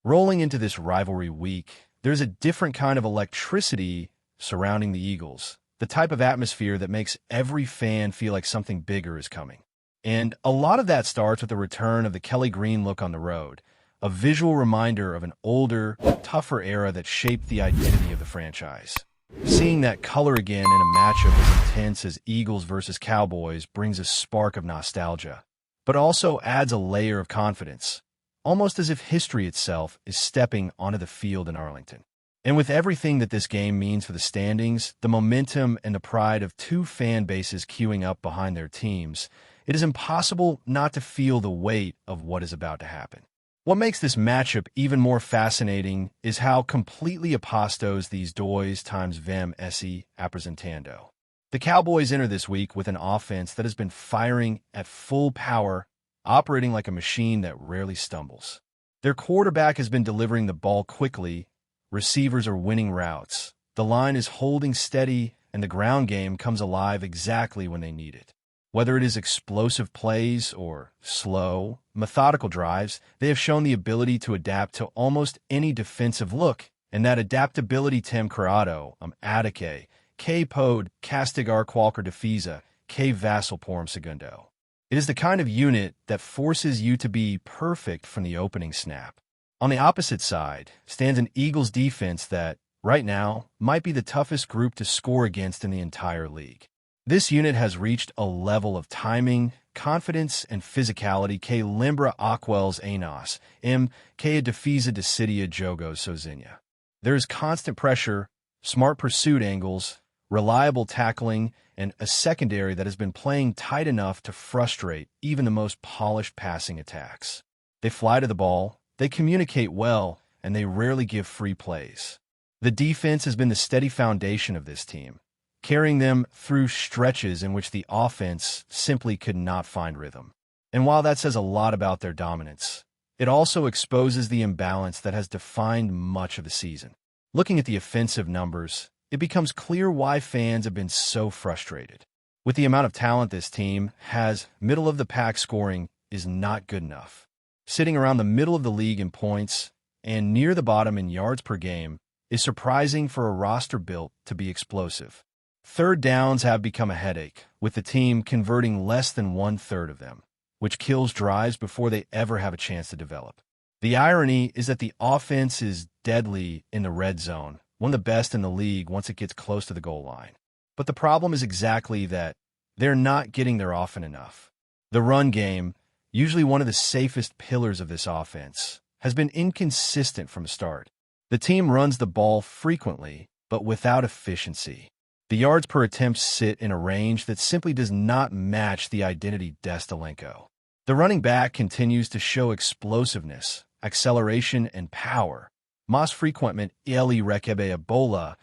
Rolling into this rivalry week, there's a different kind of electricity surrounding the Eagles, the type of atmosphere that makes every fan feel like something bigger is coming. And a lot of that starts with the return of the Kelly Green look on the road, a visual reminder of an older, tougher era that shaped the identity of the franchise. Seeing that color again in a matchup as intense as Eagles versus Cowboys brings a spark of nostalgia, but also adds a layer of confidence, almost as if history itself is stepping onto the field in Arlington. And with everything that this game means for the standings, the momentum and the pride of two fan bases queuing up behind their teams, it is impossible not to feel the weight of what is about to happen. What makes this matchup even more fascinating is how completely oppostos these dois times vem esse appresentando. The Cowboys enter this week with an offense that has been firing at full power, operating like a machine that rarely stumbles. Their quarterback has been delivering the ball quickly, receivers are winning routes, the line is holding steady, and the ground game comes alive exactly when they need it. Whether it is explosive plays or slow, methodical drives, they have shown the ability to adapt to almost any defensive look, and that adaptability temperado, atake, que pode castigar qualquer defesa, que vassal por segundo. It is the kind of unit that forces you to be perfect from the opening snap. On the opposite side stands an Eagles defense that, right now, might be the toughest group to score against in the entire league. This unit has reached a level of timing, confidence, and physicality que lembra aqueles anos, que a defesa de Cidia jogos sozinha. There is constant pressure, smart pursuit angles, reliable tackling, and a secondary that has been playing tight enough to frustrate even the most polished passing attacks. They fly to the ball, they communicate well, and they rarely give free plays. The defense has been the steady foundation of this team, carrying them through stretches in which the offense simply could not find rhythm. And while that says a lot about their dominance, it also exposes the imbalance that has defined much of the season. Looking at the offensive numbers, it becomes clear why fans have been so frustrated. With the amount of talent this team has, middle-of-the-pack scoring is not good enough. Sitting around the middle of the league in points and near the bottom in yards per game is surprising for a roster built to be explosive. Third downs have become a headache, with the team converting less than one-third of them, which kills drives before they ever have a chance to develop. The irony is that the offense is deadly in the red zone, one of the best in the league once it gets close to the goal line. But the problem is exactly that they're not getting there often enough. The run game, usually one of the safest pillars of this offense, has been inconsistent from the start. The team runs the ball frequently, but without efficiency. The yards per attempt sit in a range that simply does not match the identity d'Estelenko. The running back continues to show explosiveness, acceleration, and power, mas frequentemente ele recebe a bola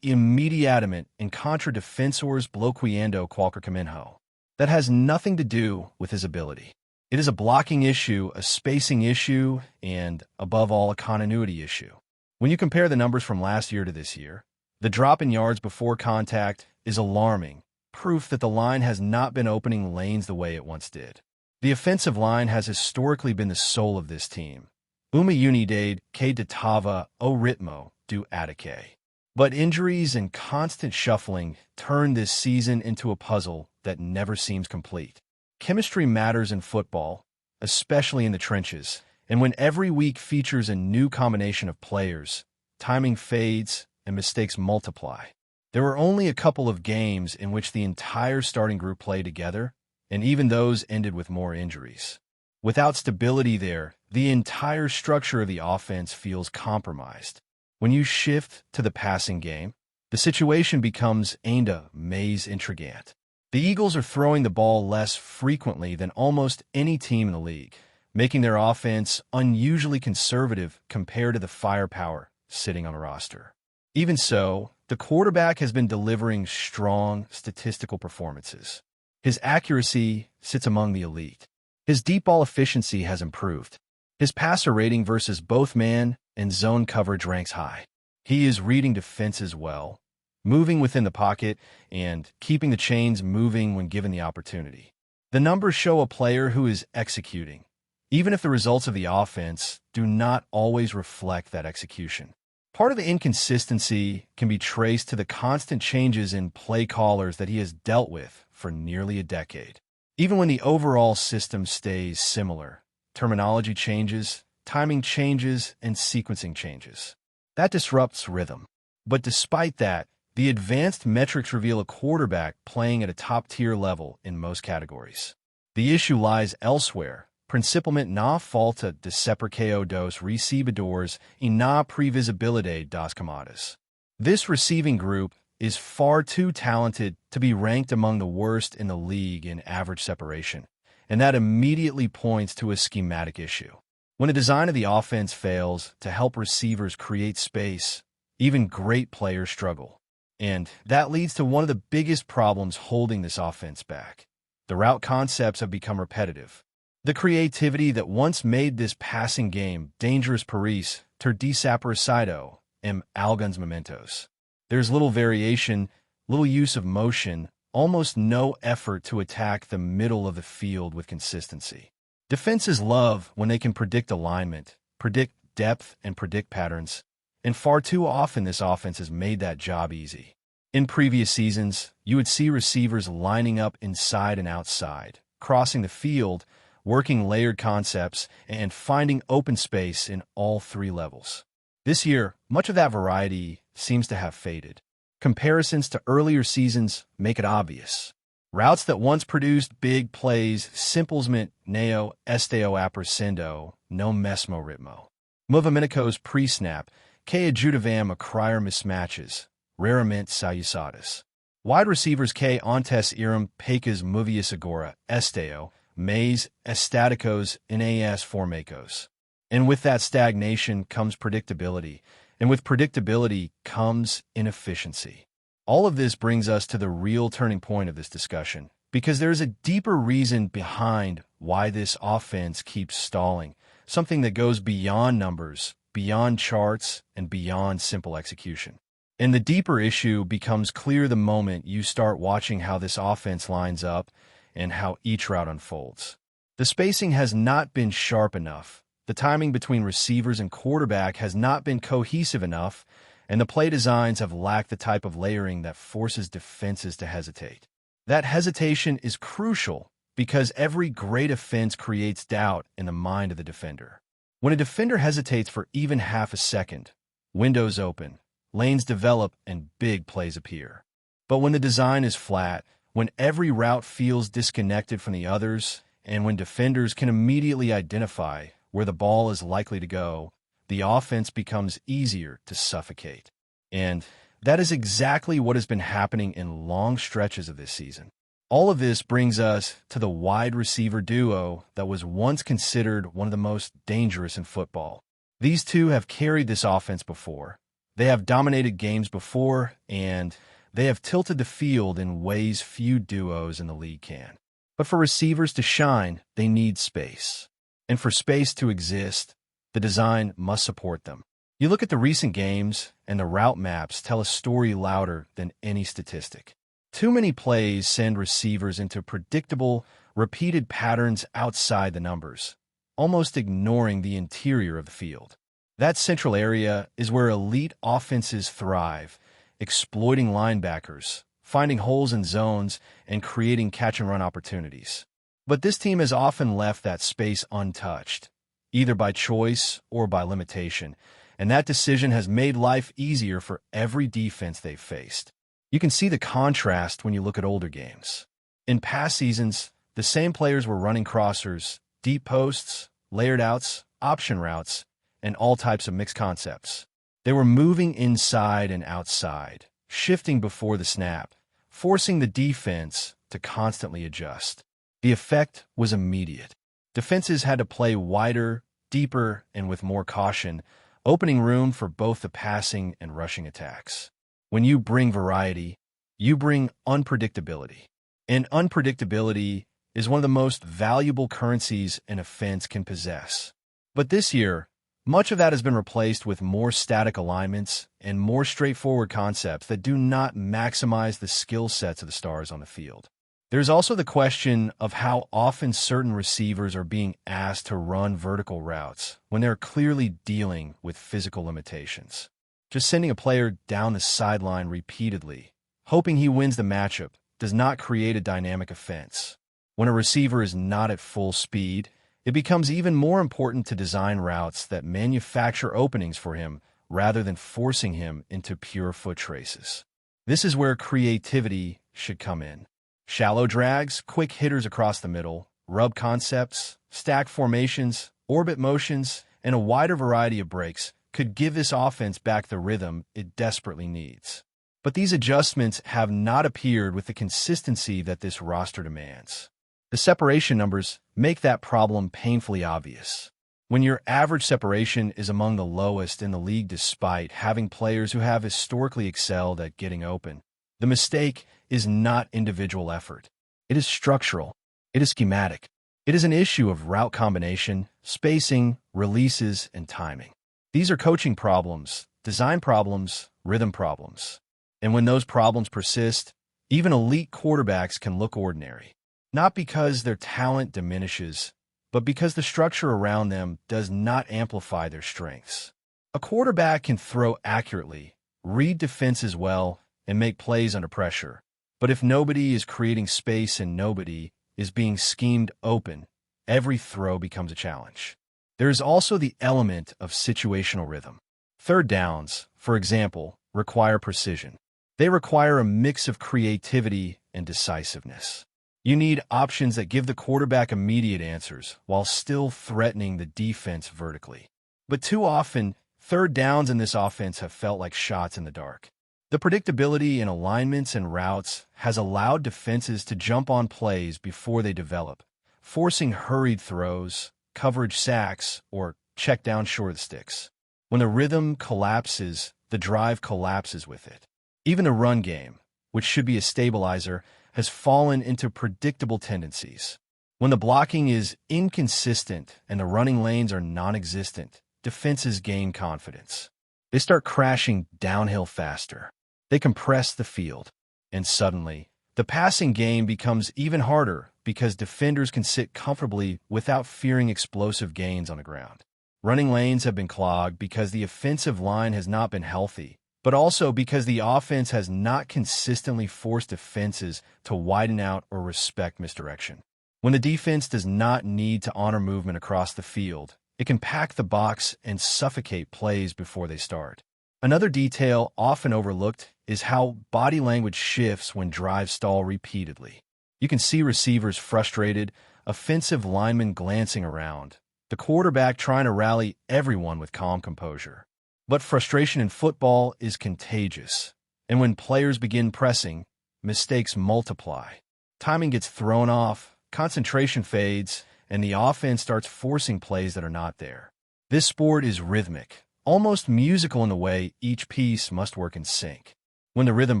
imediatamente en contra defensores bloqueando qualquer caminho. That has nothing to do with his ability. It is a blocking issue, a spacing issue, and, above all, a continuity issue. When you compare the numbers from last year to this year, the drop in yards before contact is alarming, proof that the line has not been opening lanes the way it once did. The offensive line has historically been the soul of this team. Uma unidade que detava o ritmo do ataque. But injuries and constant shuffling turn this season into a puzzle that never seems complete. Chemistry matters in football, especially in the trenches, and when every week features a new combination of players, timing fades and mistakes multiply. There were only a couple of games in which the entire starting group played together, and even those ended with more injuries. Without stability there, the entire structure of the offense feels compromised. When you shift to the passing game, the situation becomes ainda mais intrigante. The Eagles are throwing the ball less frequently than almost any team in the league, making their offense unusually conservative compared to the firepower sitting on a roster. Even so, the quarterback has been delivering strong statistical performances. His accuracy sits among the elite. His deep ball efficiency has improved. His passer rating versus both man and zone coverage ranks high. He is reading defenses well, moving within the pocket, and keeping the chains moving when given the opportunity. The numbers show a player who is executing, even if the results of the offense do not always reflect that execution. Part of the inconsistency can be traced to the constant changes in play callers that he has dealt with for nearly a decade. Even when the overall system stays similar, terminology changes, timing changes, and sequencing changes. That disrupts rhythm. But despite that, the advanced metrics reveal a quarterback playing at a top-tier level in most categories. The issue lies elsewhere. Principalmente na falta de separado dos recebedores e na previsibilidade das camadas. This receiving group is far too talented to be ranked among the worst in the league in average separation, and that immediately points to a schematic issue. When the design of the offense fails to help receivers create space, even great players struggle. And that leads to one of the biggest problems holding this offense back. The route concepts have become repetitive. The creativity that once made this passing game dangerous Paris ter desaparecido em alguns momentos. There's little variation, little use of motion, almost no effort to attack the middle of the field with consistency. Defenses love when they can predict alignment, predict depth, and predict patterns, and far too often this offense has made that job easy. In previous seasons, you would see receivers lining up inside and outside, crossing the field, working layered concepts, and finding open space in all three levels. This year, much of that variety seems to have faded. Comparisons to earlier seasons make it obvious. Routes that once produced big plays simplesmente não estão aparecendo no mesmo ritmo. Movimentos pre-snap que ajudavam a criar mismatches, raramente saídas. Wide receivers que antes eram poucas movidas agora estão mais estáticos nas formações. And with that stagnation comes predictability, and with predictability comes inefficiency. All of this brings us to the real turning point of this discussion, because there is a deeper reason behind why this offense keeps stalling, something that goes beyond numbers, beyond charts, and beyond simple execution. And the deeper issue becomes clear the moment you start watching how this offense lines up and how each route unfolds. The spacing has not been sharp enough, the timing between receivers and quarterback has not been cohesive enough, and the play designs have lacked the type of layering that forces defenses to hesitate. That hesitation is crucial because every great offense creates doubt in the mind of the defender. When a defender hesitates for even half a second, windows open, lanes develop, and big plays appear. But when the design is flat, when every route feels disconnected from the others, and when defenders can immediately identify where the ball is likely to go, the offense becomes easier to suffocate. And that is exactly what has been happening in long stretches of this season. All of this brings us to the wide receiver duo that was once considered one of the most dangerous in football. These two have carried this offense before. They have dominated games before, and they have tilted the field in ways few duos in the league can. But for receivers to shine, they need space. And for space to exist, the design must support them. You look at the recent games, and the route maps tell a story louder than any statistic. Too many plays send receivers into predictable, repeated patterns outside the numbers, almost ignoring the interior of the field. That central area is where elite offenses thrive, exploiting linebackers, finding holes in zones, and creating catch-and-run opportunities. But this team has often left that space untouched, either by choice or by limitation, and that decision has made life easier for every defense they've faced. You can see the contrast when you look at older games. In past seasons, the same players were running crossers, deep posts, layered outs, option routes, and all types of mixed concepts. They were moving inside and outside, shifting before the snap, forcing the defense to constantly adjust. The effect was immediate. Defenses had to play wider, deeper, and with more caution, opening room for both the passing and rushing attacks. When you bring variety, you bring unpredictability. And unpredictability is one of the most valuable currencies an offense can possess. But this year, much of that has been replaced with more static alignments and more straightforward concepts that do not maximize the skill sets of the stars on the field. There's also the question of how often certain receivers are being asked to run vertical routes when they're clearly dealing with physical limitations. Just sending a player down the sideline repeatedly, hoping he wins the matchup, does not create a dynamic offense. When a receiver is not at full speed, it becomes even more important to design routes that manufacture openings for him rather than forcing him into pure foot traces. This is where creativity should come in. Shallow drags, quick hitters across the middle, rub concepts, stack formations, orbit motions, and a wider variety of breaks could give this offense back the rhythm it desperately needs. But these adjustments have not appeared with the consistency that this roster demands. The separation numbers make that problem painfully obvious. When your average separation is among the lowest in the league despite having players who have historically excelled at getting open, the mistake is not individual effort. It is structural. It is schematic. It is an issue of route combination, spacing, releases, and timing. These are coaching problems, design problems, rhythm problems. And when those problems persist, even elite quarterbacks can look ordinary. Not because their talent diminishes, but because the structure around them does not amplify their strengths. A quarterback can throw accurately, read defenses well, and make plays under pressure. But if nobody is creating space and nobody is being schemed open, every throw becomes a challenge. There is also the element of situational rhythm. Third downs, for example, require precision. They require a mix of creativity and decisiveness. You need options that give the quarterback immediate answers while still threatening the defense vertically. But too often, third downs in this offense have felt like shots in the dark. The predictability in alignments and routes has allowed defenses to jump on plays before they develop, forcing hurried throws, coverage sacks, or check down short of the sticks. When the rhythm collapses, the drive collapses with it. Even the run game, which should be a stabilizer, has fallen into predictable tendencies. When the blocking is inconsistent and the running lanes are non-existent, defenses gain confidence. They start crashing downhill faster. They compress the field. And suddenly, the passing game becomes even harder because defenders can sit comfortably without fearing explosive gains on the ground. Running lanes have been clogged because the offensive line has not been healthy, but also because the offense has not consistently forced defenses to widen out or respect misdirection. When the defense does not need to honor movement across the field, it can pack the box and suffocate plays before they start. Another detail often overlooked is how body language shifts when drives stall repeatedly. You can see receivers frustrated, offensive linemen glancing around, the quarterback trying to rally everyone with calm composure. But frustration in football is contagious, and when players begin pressing, mistakes multiply. Timing gets thrown off, concentration fades, and the offense starts forcing plays that are not there. This sport is rhythmic, almost musical in the way each piece must work in sync. When the rhythm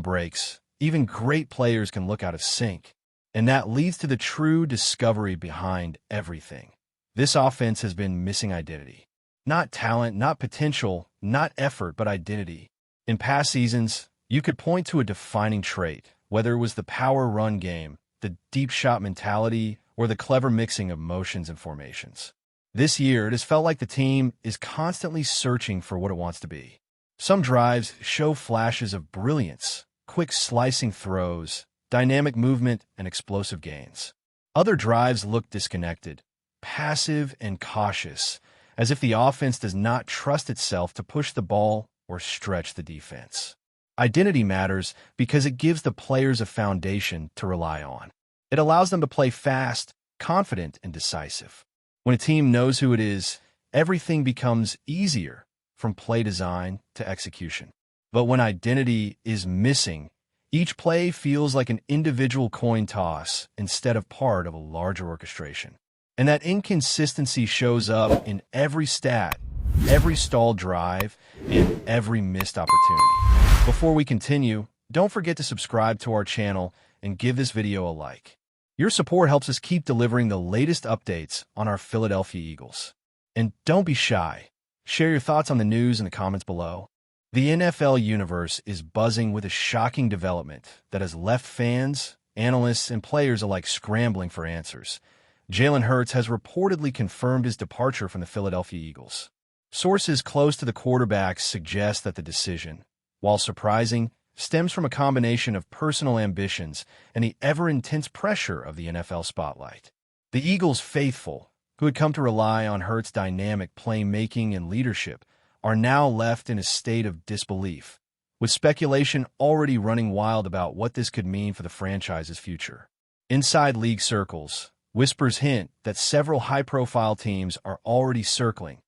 breaks, even great players can look out of sync, and that leads to the true discovery behind everything. This offense has been missing identity. Not talent, not potential, not effort, but identity. In past seasons, you could point to a defining trait, whether it was the power run game, the deep shot mentality, or the clever mixing of motions and formations. This year, it has felt like the team is constantly searching for what it wants to be. Some drives show flashes of brilliance, quick slicing throws, dynamic movement, and explosive gains. Other drives look disconnected, passive and cautious, as if the offense does not trust itself to push the ball or stretch the defense. Identity matters because it gives the players a foundation to rely on. It allows them to play fast, confident, and decisive. When a team knows who it is, everything becomes easier, from play design to execution. But when identity is missing, each play feels like an individual coin toss instead of part of a larger orchestration. And that inconsistency shows up in every stat, every stalled drive, and every missed opportunity. Before we continue, don't forget to subscribe to our channel and give this video a like. Your support helps us keep delivering the latest updates on our Philadelphia Eagles. And don't be shy. Share your thoughts on the news in the comments below. The NFL universe is buzzing with a shocking development that has left fans analysts and players alike scrambling for answers. Jalen Hurts has reportedly confirmed his departure from the Philadelphia Eagles. Sources close to the quarterback suggest that the decision, while surprising, stems from a combination of personal ambitions and the ever-intense pressure of the NFL spotlight. The Eagles' faithful, who had come to rely on Hurts' dynamic playmaking and leadership, are now left in a state of disbelief, with speculation already running wild about what this could mean for the franchise's future. Inside league circles, whispers hint that several high-profile teams are already circling,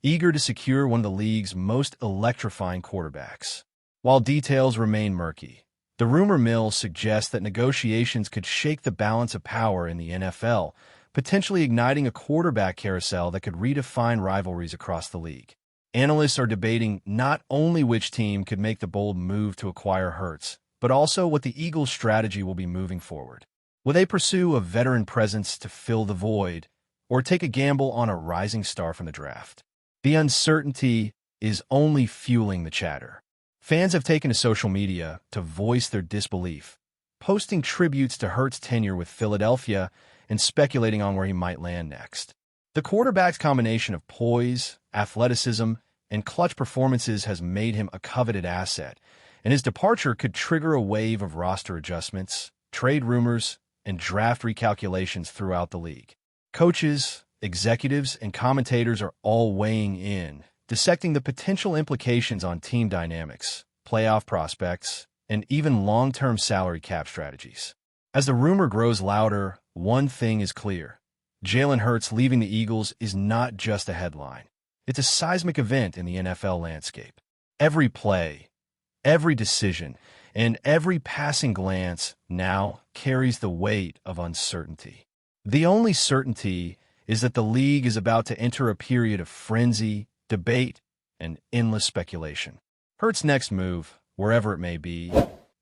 eager to secure one of the league's most electrifying quarterbacks. While details remain murky, the rumor mill suggests that negotiations could shake the balance of power in the NFL, potentially igniting a quarterback carousel that could redefine rivalries across the league. Analysts are debating not only which team could make the bold move to acquire Hurts, but also what the Eagles' strategy will be moving forward. Will they pursue a veteran presence to fill the void, or take a gamble on a rising star from the draft? The uncertainty is only fueling the chatter. Fans have taken to social media to voice their disbelief, posting tributes to Hurts' tenure with Philadelphia and speculating on where he might land next. The quarterback's combination of poise, athleticism, and clutch performances has made him a coveted asset, and his departure could trigger a wave of roster adjustments, trade rumors, and draft recalculations throughout the league. Coaches, executives, and commentators are all weighing in, dissecting the potential implications on team dynamics, playoff prospects, and even long-term salary cap strategies. As the rumor grows louder, one thing is clear. Jalen Hurts leaving the Eagles is not just a headline. It's a seismic event in the NFL landscape. Every play, every decision, and every passing glance now carries the weight of uncertainty. The only certainty is that the league is about to enter a period of frenzy, debate, and endless speculation. Hurts' next move, wherever it may be,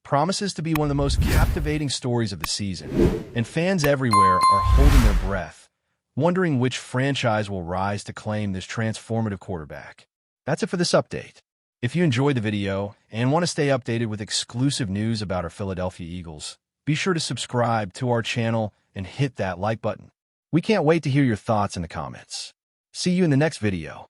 promises to be one of the most captivating stories of the season, and fans everywhere are holding their breath, wondering which franchise will rise to claim this transformative quarterback. That's it for this update. If you enjoyed the video and want to stay updated with exclusive news about our Philadelphia Eagles, be sure to subscribe to our channel and hit that like button. We can't wait to hear your thoughts in the comments. See you in the next video.